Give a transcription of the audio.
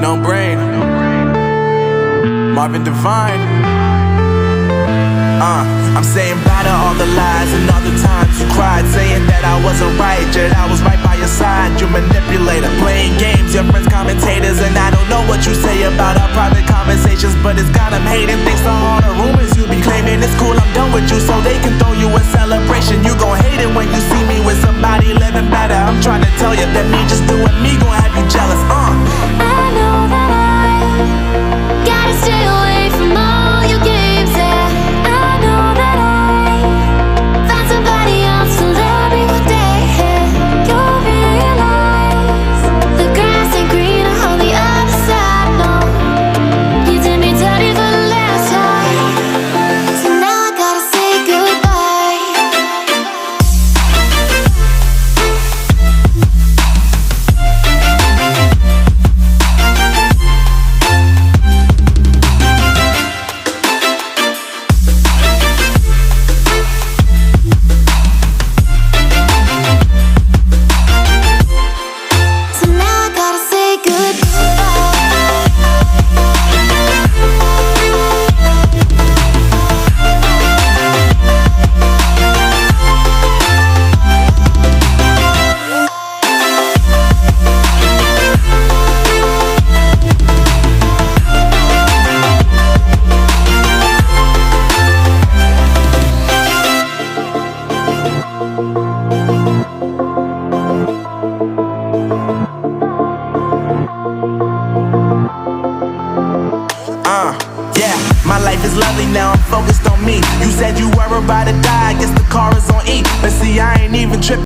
No brain, Marvin Divine. I'm saying bye to all the lies and all the times you cried, saying that I wasn't right, yet I was right by your side. You manipulator, playing games, your friends commentators, and I don't know what you say about our private conversations, but it's got them hating. Thanks to all the rumors you be claiming. It's cool, I'm done with you, so they can throw you a celebration. You gon' hate it when you see me with somebody living better. I'm trying to tell you that me just doing me gon' have you jealous. I know that I gotta stay away from all your games, yeah. I know that I found somebody else to love me one day, yeah. You'll realize the grass ain't greener on the other side, no. You did me dirty for the last time, so now I gotta say goodbye. So now I gotta say goodbye. Yeah, my life is lovely now, I'm focused on me. You said you were about to die, I guess the car is on E. But see, I ain't even tripping.